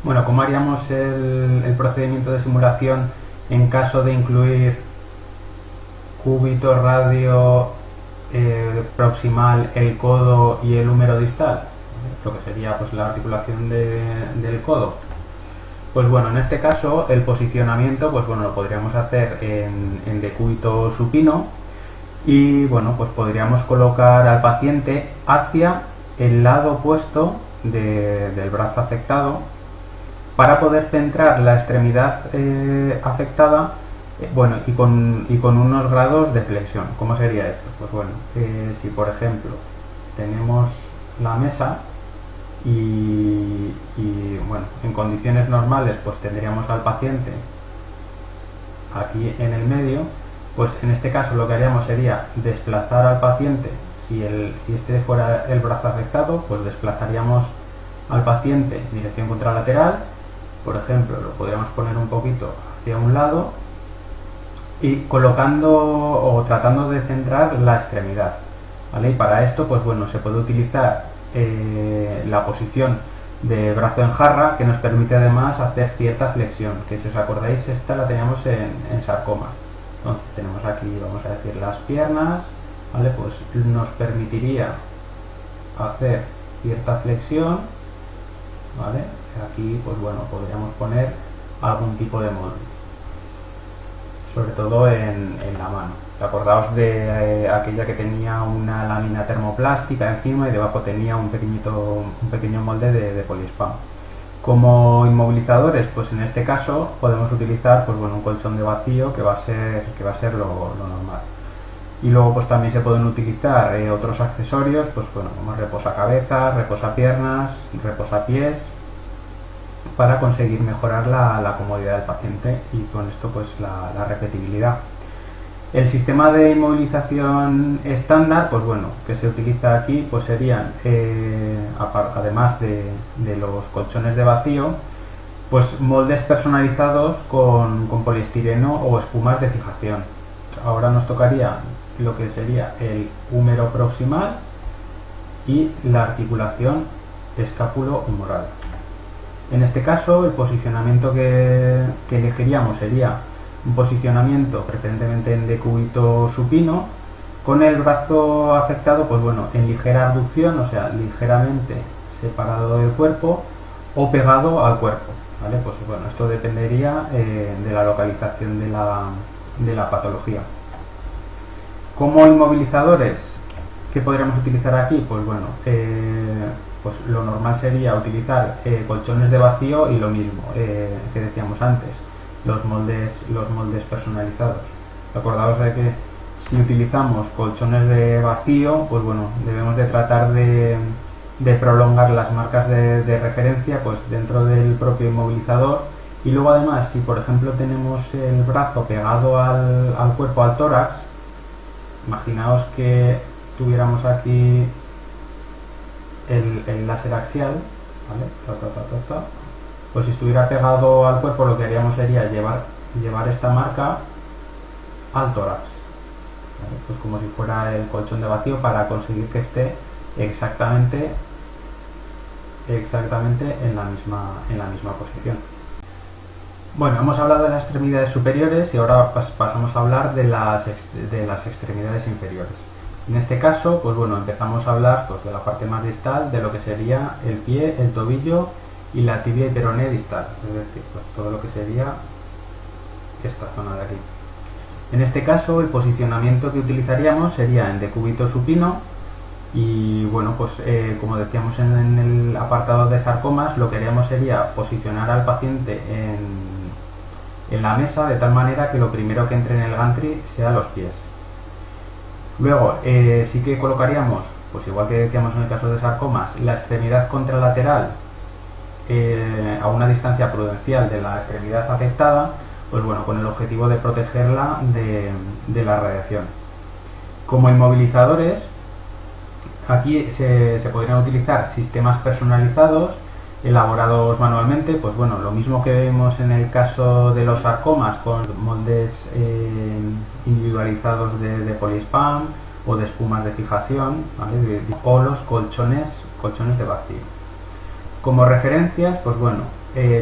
Bueno, ¿cómo haríamos el procedimiento de simulación en caso de incluir cúbito, radio, proximal, el codo y el húmero distal? Lo que sería pues la articulación del codo. Pues bueno, en este caso el posicionamiento pues bueno, lo podríamos hacer en decúbito supino y bueno, pues podríamos colocar al paciente hacia el lado opuesto del brazo afectado para poder centrar la extremidad afectada, bueno, y con unos grados de flexión. ¿Cómo sería esto? Pues bueno, si por ejemplo tenemos la mesa y bueno, en condiciones normales pues tendríamos al paciente aquí en el medio, pues en este caso lo que haríamos sería desplazar al paciente. Si este fuera el brazo afectado, pues desplazaríamos al paciente en dirección contralateral. Por ejemplo, lo podríamos poner un poquito hacia un lado y colocando o tratando de centrar la extremidad, ¿vale? Y para esto, pues bueno, se puede utilizar la posición de brazo en jarra, que nos permite además hacer cierta flexión, que si os acordáis esta la teníamos en sarcomas. Entonces tenemos aquí, vamos a decir, las piernas, ¿vale? Pues nos permitiría hacer cierta flexión, ¿vale? Aquí pues bueno, podríamos poner algún tipo de molde, sobre todo en la mano. Acordaos de aquella que tenía una lámina termoplástica encima y debajo tenía un pequeño molde de poliespán. Como inmovilizadores, pues en este caso podemos utilizar pues bueno, un colchón de vacío que va a ser lo normal. Y luego pues también se pueden utilizar otros accesorios, pues bueno, como reposacabezas, reposapiernas, reposapiés, para conseguir mejorar la comodidad del paciente y con esto pues la repetibilidad. El sistema de inmovilización estándar, pues bueno, que se utiliza aquí, pues serían, además de los colchones de vacío, pues moldes personalizados con poliestireno o espumas de fijación. Ahora nos tocaría lo que sería el húmero proximal y la articulación escápulo-humeral. En este caso, el posicionamiento que elegiríamos sería un posicionamiento preferentemente en decúbito supino, con el brazo afectado, pues bueno, en ligera abducción, o sea, ligeramente separado del cuerpo o pegado al cuerpo, ¿vale? Pues bueno, esto dependería de la localización de la patología. Como inmovilizadores, ¿qué podríamos utilizar aquí? Pues bueno, pues lo normal sería utilizar colchones de vacío y lo mismo que decíamos antes, los moldes personalizados. Acordaos de que si utilizamos colchones de vacío, pues bueno, debemos de tratar de prolongar las marcas de referencia pues dentro del propio inmovilizador. Y luego además, si por ejemplo tenemos el brazo pegado al cuerpo, al tórax, imaginaos que tuviéramos aquí el láser axial, ¿vale? Pues si estuviera pegado al cuerpo, lo que haríamos sería llevar esta marca al tórax, ¿vale? Pues como si fuera el colchón de vacío, para conseguir que esté exactamente en la misma posición. Bueno, hemos hablado de las extremidades superiores y ahora pasamos a hablar de las extremidades inferiores. En este caso, pues bueno, empezamos a hablar pues de la parte más distal, de lo que sería el pie, el tobillo y la tibia y peroné distal, es decir, pues todo lo que sería esta zona de aquí. En este caso, el posicionamiento que utilizaríamos sería en decúbito supino y bueno, pues como decíamos en el apartado de sarcomas, lo que haríamos sería posicionar al paciente en la mesa de tal manera que lo primero que entre en el gantry sea los pies. Luego sí que colocaríamos, pues igual que decíamos en el caso de sarcomas, la extremidad contralateral a una distancia prudencial de la extremidad afectada, pues bueno, con el objetivo de protegerla de la radiación. Como inmovilizadores, aquí se podrían utilizar sistemas personalizados elaborados manualmente, pues bueno, lo mismo que vemos en el caso de los sarcomas, con moldes individualizados de poliespán o de espumas de fijación, ¿vale? O los colchones de vacío. Como referencias, pues bueno,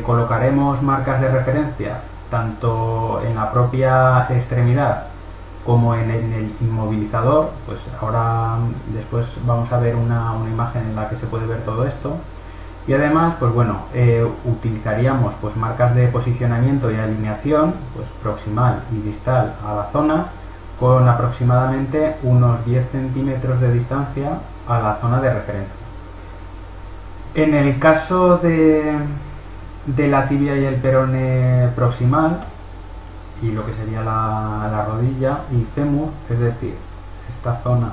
colocaremos marcas de referencia tanto en la propia extremidad como en el inmovilizador. Pues ahora después vamos a ver una imagen en la que se puede ver todo esto. Y además, pues bueno, utilizaríamos pues marcas de posicionamiento y alineación, pues proximal y distal a la zona, con aproximadamente unos 10 centímetros de distancia a la zona de referencia. En el caso de la tibia y el perone proximal, y lo que sería la rodilla y fémur, es decir, esta zona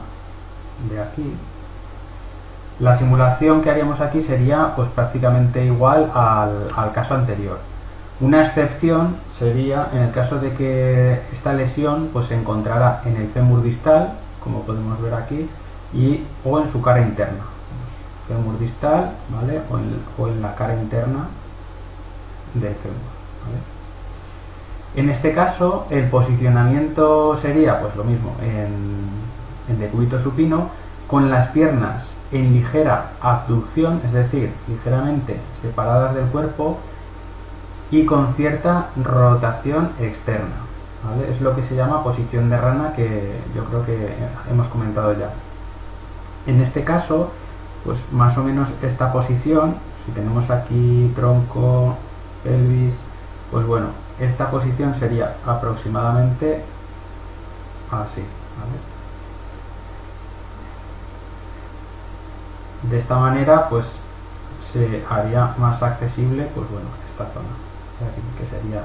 de aquí, la simulación que haríamos aquí sería pues prácticamente igual al caso anterior. Una excepción sería en el caso de que esta lesión pues se encontrara en el fémur distal, como podemos ver aquí, o en su cara interna. Fémur distal, ¿vale? o en la cara interna del fémur, ¿vale? En este caso el posicionamiento sería pues lo mismo en decúbito supino, con las piernas en ligera abducción, es decir, ligeramente separadas del cuerpo y con cierta rotación externa, ¿vale? Es lo que se llama posición de rana, que yo creo que hemos comentado ya. En este caso, pues más o menos esta posición, si tenemos aquí tronco, pelvis, pues bueno, esta posición sería aproximadamente así, ¿vale? De esta manera pues se haría más accesible pues bueno esta zona, que sería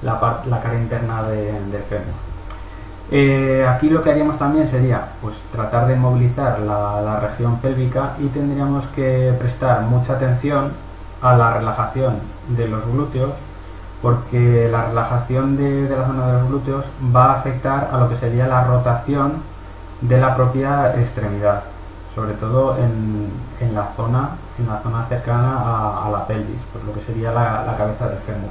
la cara interna del fémur. Aquí lo que haríamos también sería pues tratar de movilizar la región pélvica, y tendríamos que prestar mucha atención a la relajación de los glúteos, porque la relajación de la zona de los glúteos va a afectar a lo que sería la rotación de la propia extremidad, sobre todo en la zona cercana a la pelvis, pues lo que sería la cabeza del fémur.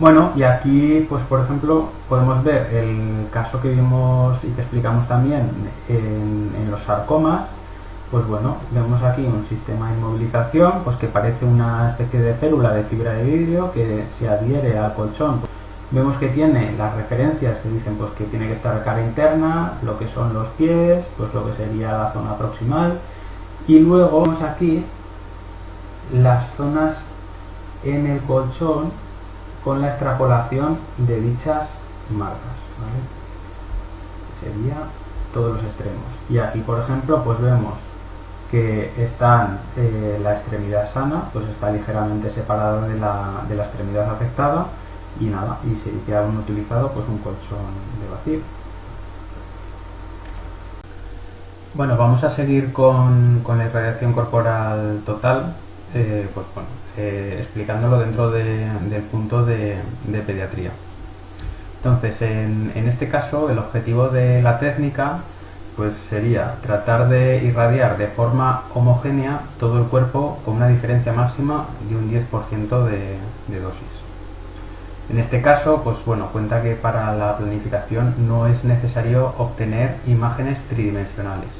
Bueno, y aquí pues por ejemplo podemos ver el caso que vimos y que explicamos también en los sarcomas. Pues bueno, vemos aquí un sistema de inmovilización pues que parece una especie de célula de fibra de vidrio que se adhiere al colchón. Vemos que tiene las referencias que dicen pues que tiene que estar cara interna, lo que son los pies, pues lo que sería la zona proximal, y luego vemos aquí las zonas en el colchón con la extrapolación de dichas marcas, ¿vale? Sería todos los extremos. Y aquí por ejemplo pues vemos que están la extremidad sana pues está ligeramente separada de la extremidad afectada, y nada, y se han utilizado pues un colchón de vacío. Bueno, vamos a seguir con la irradiación corporal total, pues bueno, explicándolo dentro del punto de pediatría. Entonces, en este caso, el objetivo de la técnica pues sería tratar de irradiar de forma homogénea todo el cuerpo con una diferencia máxima de un 10% de dosis. En este caso, pues bueno, cuenta que para la planificación no es necesario obtener imágenes tridimensionales,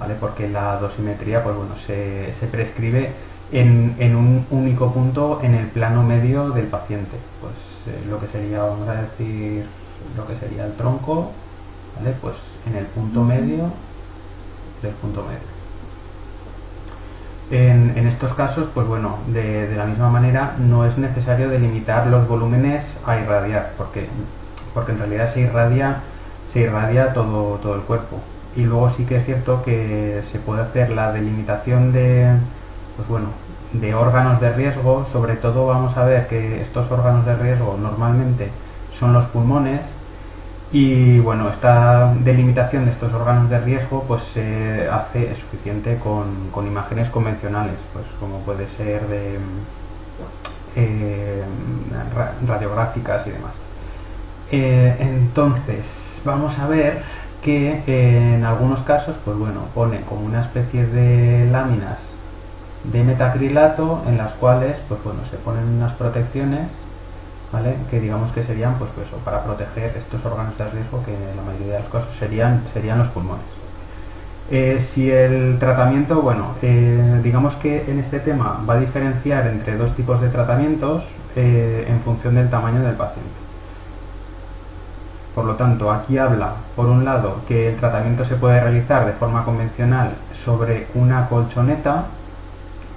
¿vale? Porque la dosimetría, pues bueno, se prescribe en un único punto en el plano medio del paciente, pues lo que sería, vamos a decir, lo que sería el tronco, ¿vale? Pues en el punto medio del punto medio. En estos casos, pues bueno, de la misma manera no es necesario delimitar los volúmenes a irradiar, porque en realidad se irradia todo el cuerpo. Y luego sí que es cierto que se puede hacer la delimitación de órganos de riesgo. Sobre todo vamos a ver que estos órganos de riesgo normalmente son los pulmones, y bueno, esta delimitación de estos órganos de riesgo pues se hace suficiente con imágenes convencionales, pues como puede ser de radiográficas y demás. Entonces vamos a ver que en algunos casos pues bueno, pone como una especie de láminas de metacrilato en las cuales pues bueno, se ponen unas protecciones, ¿vale? Que digamos que serían pues eso, para proteger estos órganos de riesgo, que en la mayoría de los casos serían los pulmones. Si el tratamiento, bueno, digamos que en este tema va a diferenciar entre dos tipos de tratamientos en función del tamaño del paciente. Por lo tanto, aquí habla, por un lado, que el tratamiento se puede realizar de forma convencional sobre una colchoneta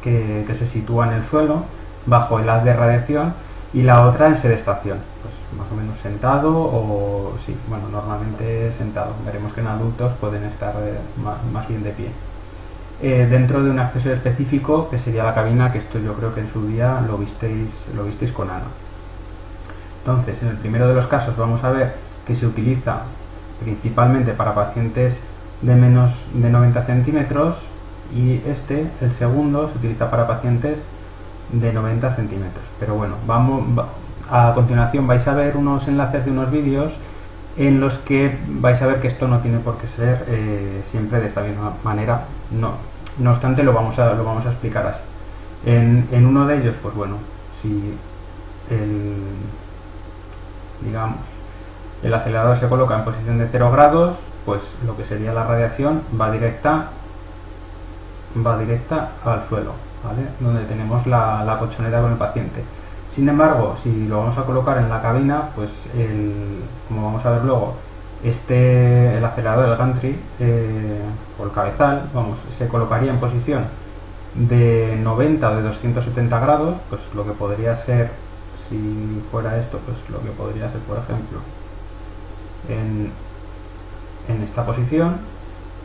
que se sitúa en el suelo, bajo el haz de radiación, y la otra en sedestación, pues más o menos sentado o sí, bueno, normalmente sentado. Veremos que en adultos pueden estar más bien de pie. Dentro de un acceso específico que sería la cabina, que esto yo creo que en su día lo visteis con Ana. Entonces, en el primero de los casos vamos a ver que se utiliza principalmente para pacientes de menos de 90 centímetros y el segundo, se utiliza para pacientes de 90 centímetros. Pero bueno, a continuación vais a ver unos enlaces de unos vídeos en los que vais a ver que esto no tiene por qué ser siempre de esta misma manera. No obstante, lo vamos a explicar así. En uno de ellos, pues bueno, si el acelerador se coloca en posición de 0 grados, pues lo que sería la radiación va directa al suelo, ¿vale? Donde tenemos la colchoneta con el paciente. Sin embargo, si lo vamos a colocar en la cabina, pues como vamos a ver luego, el acelerador, el gantry o el cabezal, se colocaría en posición de 90 o de 270 grados, pues lo que podría ser, si fuera esto, pues lo que podría ser, por ejemplo, en esta posición.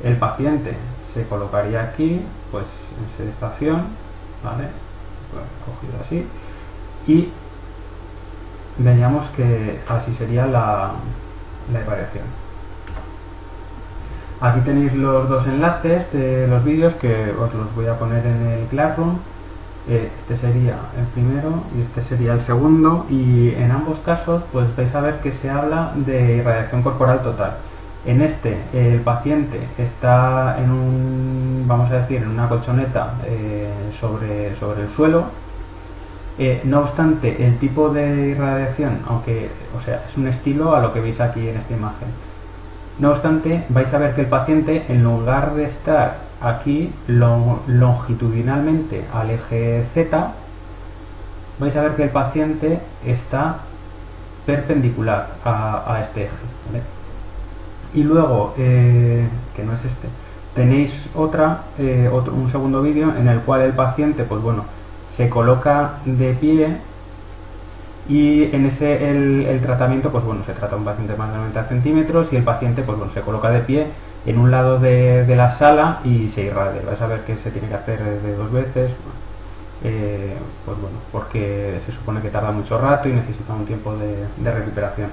El paciente se colocaría aquí, pues en sedestación, ¿vale? Pues, cogido así, y veríamos que así sería la irradiación. Aquí tenéis los dos enlaces de los vídeos que os los voy a poner en el Classroom. Este sería el primero y este sería el segundo, y en ambos casos pues vais a ver que se habla de irradiación corporal total. En este, el paciente está en vamos a decir, en una colchoneta sobre el suelo. No obstante, el tipo de irradiación, aunque, o sea, es un estilo a lo que veis aquí en esta imagen. No obstante, vais a ver que el paciente, en lugar de estar aquí longitudinalmente al eje Z, vais a ver que el paciente está perpendicular a este eje, ¿vale? Y luego, que no es este, tenéis un segundo vídeo en el cual el paciente, pues bueno, se coloca de pie, y en ese el tratamiento, pues bueno, se trata de un paciente de más de 90 centímetros y el paciente, pues bueno, se coloca de pie en un lado de la sala y se irradia. Vais a ver que se tiene que hacer de 2 veces, pues bueno, porque se supone que tarda mucho rato y necesita un tiempo de recuperación.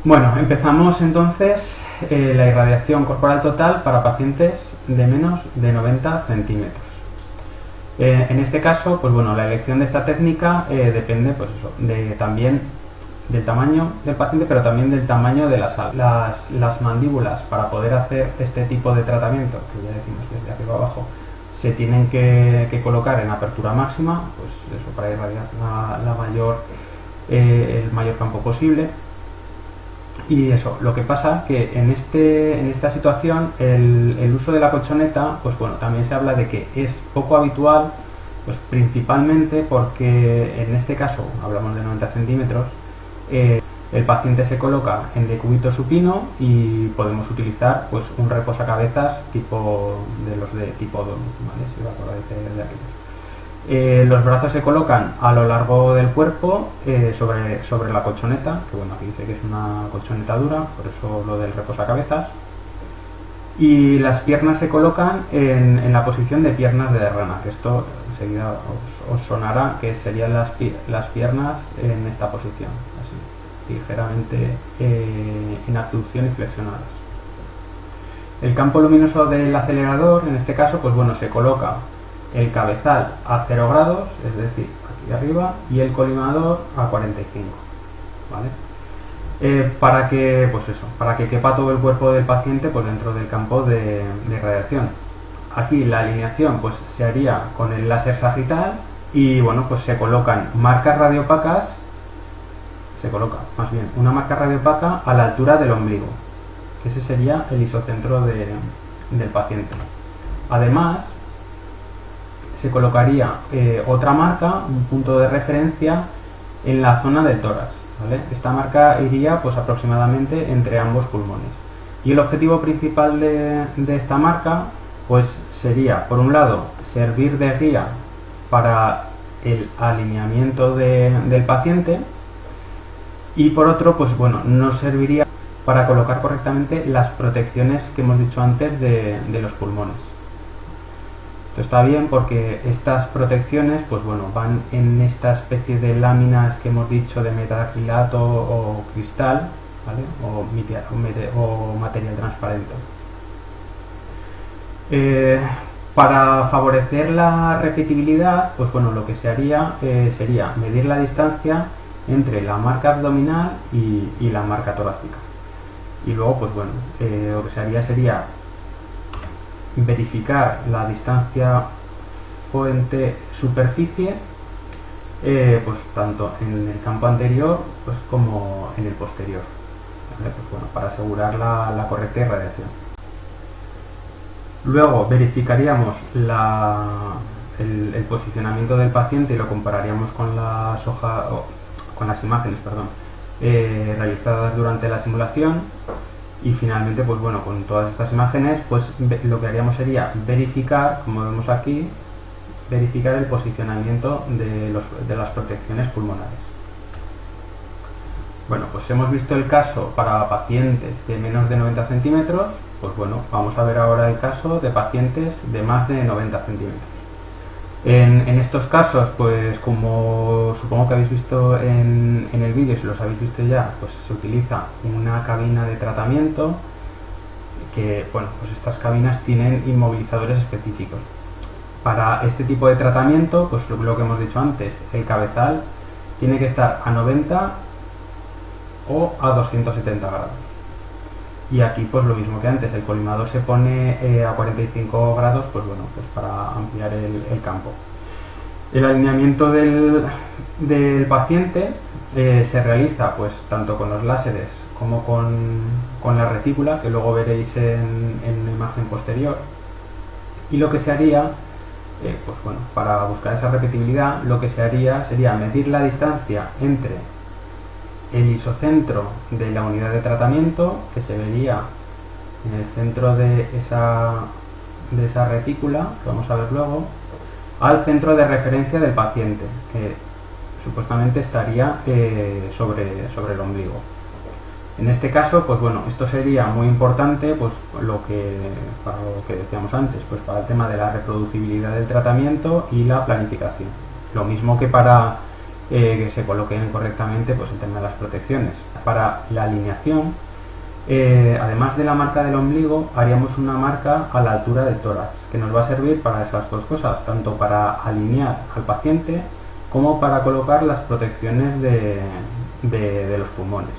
Bueno, empezamos entonces la irradiación corporal total para pacientes de menos de 90 centímetros. En este caso, pues bueno, la elección de esta técnica depende, pues eso, también del tamaño del paciente, pero también del tamaño de la sala. Las mandíbulas, para poder hacer este tipo de tratamiento, que ya decimos desde arriba abajo, se tienen que colocar en apertura máxima, pues eso, para irradiar el mayor campo posible. Y eso, lo que pasa que en esta situación el uso de la colchoneta, pues bueno, también se habla de que es poco habitual, pues principalmente porque en este caso, hablamos de 90 centímetros, el paciente se coloca en decúbito supino y podemos utilizar pues un reposacabezas tipo de los de tipo 2, ¿vale? Si os acordáis de aquellos. Los brazos se colocan a lo largo del cuerpo sobre la colchoneta, que bueno, aquí dice que es una colchoneta dura, por eso lo del reposacabezas. Y las piernas se colocan en la posición de piernas de rana, que esto enseguida os sonará, que serían las piernas en esta posición, así, ligeramente en abducción y flexionadas. El campo luminoso del acelerador, en este caso, pues bueno, se coloca el cabezal a 0 grados, es decir, aquí arriba, y el colimador a 45, ¿vale? Para que quepa todo el cuerpo del paciente pues dentro del campo de radiación. Aquí la alineación pues se haría con el láser sagital y bueno, pues se colocan marcas radiopacas, una marca radiopaca a la altura del ombligo, Ese sería el isocentro del paciente. Además, se colocaría otra marca, un punto de referencia en la zona del tórax, ¿vale? Esta marca iría pues aproximadamente entre ambos pulmones. Y el objetivo principal de esta marca pues sería, por un lado, servir de guía para el alineamiento del paciente, y por otro, pues bueno, nos serviría para colocar correctamente las protecciones que hemos dicho antes de los pulmones. Esto está bien porque estas protecciones, pues bueno, van en esta especie de láminas que hemos dicho de metacrilato o cristal, ¿vale? O material transparente. Para favorecer la repetibilidad, pues bueno, lo que se haría sería medir la distancia entre la marca abdominal y la marca torácica. Y luego, pues bueno, lo que se haría sería verificar la distancia fuente-superficie, pues tanto en el campo anterior pues como en el posterior, ¿vale? Pues bueno, para asegurar la correcta irradiación. Luego verificaríamos el posicionamiento del paciente y lo compararíamos con las imágenes, realizadas durante la simulación. Y finalmente, pues bueno, con todas estas imágenes, pues lo que haríamos sería verificar, como vemos aquí, verificar el posicionamiento de las protecciones pulmonares. Bueno, pues hemos visto el caso para pacientes de menos de 90 centímetros, pues bueno, vamos a ver ahora el caso de pacientes de más de 90 centímetros. En estos casos, pues como supongo que habéis visto en el vídeo, si los habéis visto ya, pues se utiliza una cabina de tratamiento que, bueno, pues estas cabinas tienen inmovilizadores específicos. Para este tipo de tratamiento, pues lo que hemos dicho antes, el cabezal tiene que estar a 90 o a 270 grados. Y aquí pues lo mismo que antes, el colimador se pone a 45 grados, pues bueno, pues para ampliar el campo. El alineamiento del paciente se realiza pues tanto con los láseres como con la retícula, que luego veréis en la imagen posterior. Y lo que se haría, pues bueno, para buscar esa repetibilidad, lo que se haría sería medir la distancia entre el isocentro de la unidad de tratamiento, que se vería en el centro de esa retícula, que vamos a ver luego, al centro de referencia del paciente, que supuestamente estaría sobre el ombligo. En este caso, pues bueno, esto sería muy importante, pues para lo que decíamos antes, pues para el tema de la reproducibilidad del tratamiento y la planificación. Lo mismo que para que se coloquen correctamente pues el tema de las protecciones. Para la alineación, además de la marca del ombligo, haríamos una marca a la altura del tórax, que nos va a servir para esas dos cosas, tanto para alinear al paciente como para colocar las protecciones de los pulmones.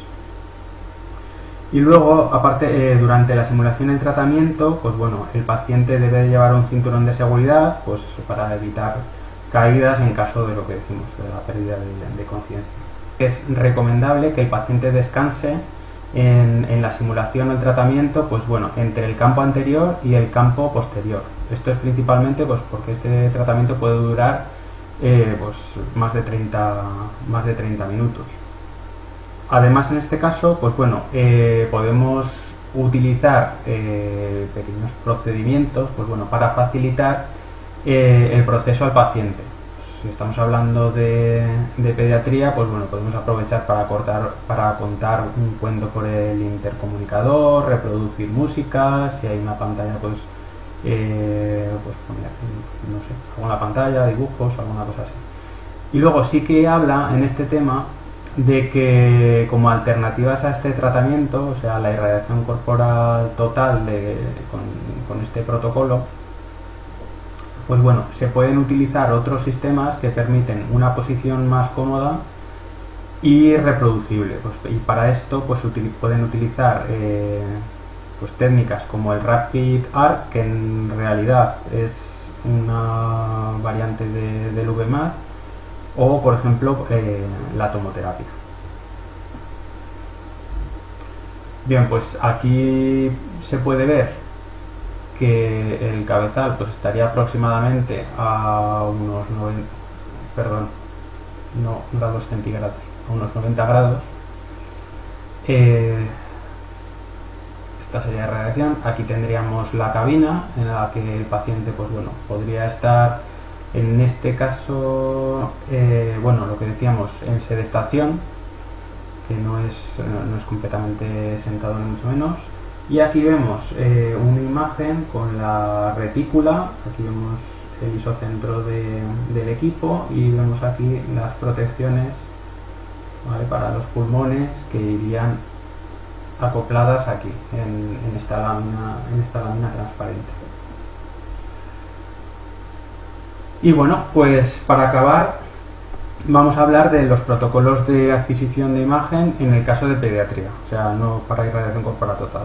Y luego, aparte, durante la simulación del tratamiento, pues bueno, el paciente debe llevar un cinturón de seguridad, pues para evitar caídas en caso de lo que decimos, de la pérdida de conciencia. Es recomendable que el paciente descanse en la simulación o el tratamiento, pues bueno, entre el campo anterior y el campo posterior. Esto es principalmente pues porque este tratamiento puede durar pues más de 30 minutos. Además, en este caso, pues bueno, podemos utilizar pequeños procedimientos, pues bueno, para facilitar el proceso al paciente. Si estamos hablando de pediatría, pues bueno, podemos aprovechar para contar un cuento por el intercomunicador, reproducir música, si hay una pantalla, pues poner, no sé, alguna pantalla, dibujos, alguna cosa así. Y luego sí que habla en este tema de que como alternativas a este tratamiento, o sea, la irradiación corporal total con este protocolo, pues bueno, se pueden utilizar otros sistemas que permiten una posición más cómoda y reproducible. Pues, y para esto pues pueden utilizar pues técnicas como el Rapid Arc, que en realidad es una variante del VMAT, o por ejemplo la tomoterapia. Bien, pues aquí se puede ver que el cabezal pues estaría aproximadamente a unos 90, perdón, no grados centígrados, a unos 90 grados. Esta sería la radiación. Aquí tendríamos la cabina en la que el paciente pues bueno, podría estar en este caso, bueno, lo que decíamos, en sedestación, que no es completamente sentado ni mucho menos. Y aquí vemos una imagen con la retícula. Aquí vemos el isocentro del equipo y vemos aquí las protecciones, ¿vale?, para los pulmones, que irían acopladas aquí en esta lámina transparente. Y bueno, pues para acabar vamos a hablar de los protocolos de adquisición de imagen en el caso de pediatría, o sea, no para irradiación corporal total.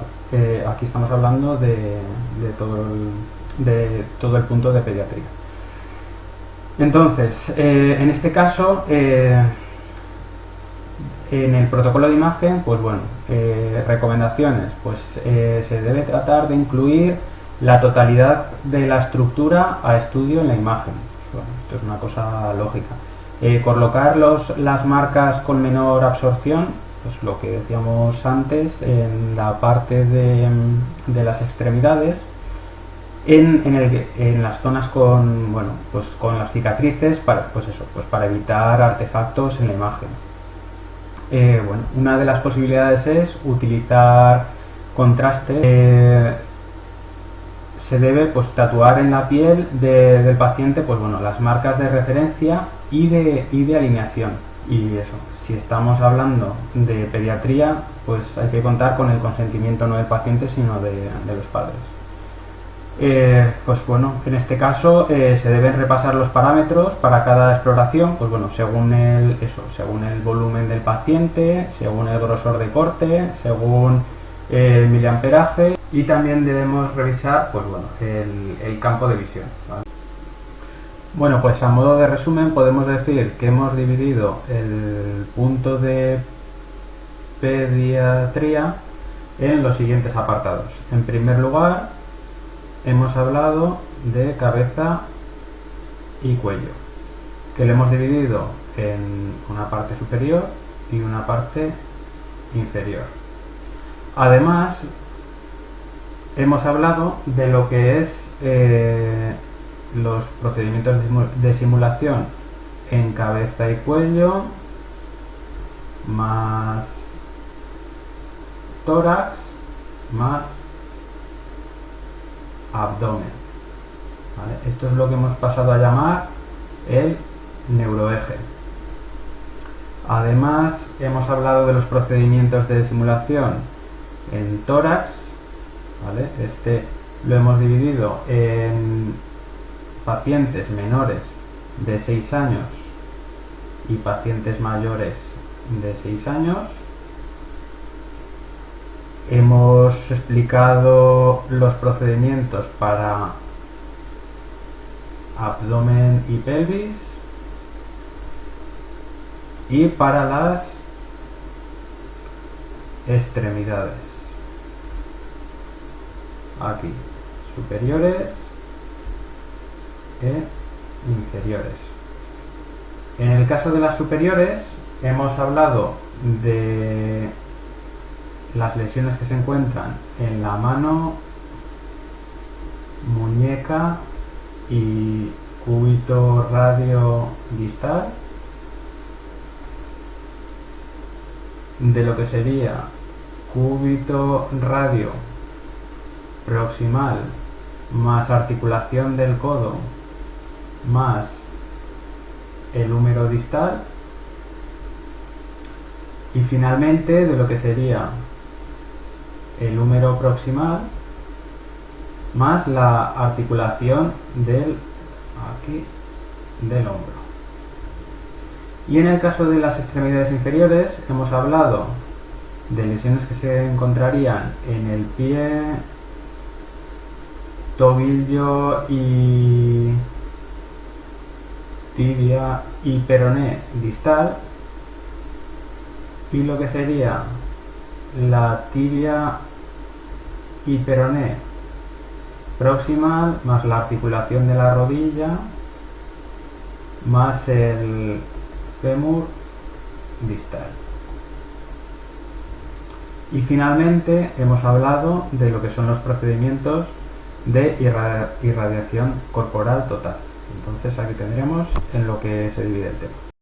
Aquí estamos hablando de todo el punto de pediatría. Entonces, en este caso, en el protocolo de imagen, pues bueno, recomendaciones, pues se debe tratar de incluir la totalidad de la estructura a estudio en la imagen. Bueno, esto es una cosa lógica. Colocar las marcas con menor absorción, pues lo que decíamos antes, en la parte de las extremidades, en las zonas con, bueno, pues con las cicatrices, para evitar artefactos en la imagen. Bueno, una de las posibilidades es utilizar contraste. Se debe pues tatuar en la piel del paciente pues bueno, las marcas de referencia y de alineación. Y eso, si estamos hablando de pediatría, pues hay que contar con el consentimiento no del paciente, sino de los padres. Pues bueno, en este caso se deben repasar los parámetros para cada exploración, pues bueno, según el volumen del paciente, según el grosor de corte, según el miliamperaje, y también debemos revisar pues bueno, el campo de visión, ¿vale? Bueno, pues a modo de resumen podemos decir que hemos dividido el punto de pediatría en los siguientes apartados. En primer lugar, hemos hablado de cabeza y cuello, que lo hemos dividido en una parte superior y una parte inferior. Además, hemos hablado de lo que es los procedimientos de simulación en cabeza y cuello, más tórax, más abdomen, ¿vale? Esto es lo que hemos pasado a llamar el neuroeje. Además, hemos hablado de los procedimientos de simulación en tórax, ¿vale? Este lo hemos dividido en pacientes menores de 6 años y pacientes mayores de 6 años. Hemos explicado los procedimientos para abdomen y pelvis, y para las extremidades, aquí, superiores e inferiores. En el caso de las superiores hemos hablado de las lesiones que se encuentran en la mano, muñeca y cúbito radio distal, de lo que sería cúbito radio proximal más articulación del codo más el húmero distal, y finalmente de lo que sería el húmero proximal más la articulación del hombro. Y en el caso de las extremidades inferiores hemos hablado de lesiones que se encontrarían en el pie, tobillo y tibia y peroné distal, y lo que sería la tibia y peroné proximal más la articulación de la rodilla más el fémur distal. Y finalmente hemos hablado de lo que son los procedimientos de irradiación corporal total. Entonces aquí tendremos en lo que se divide el tema.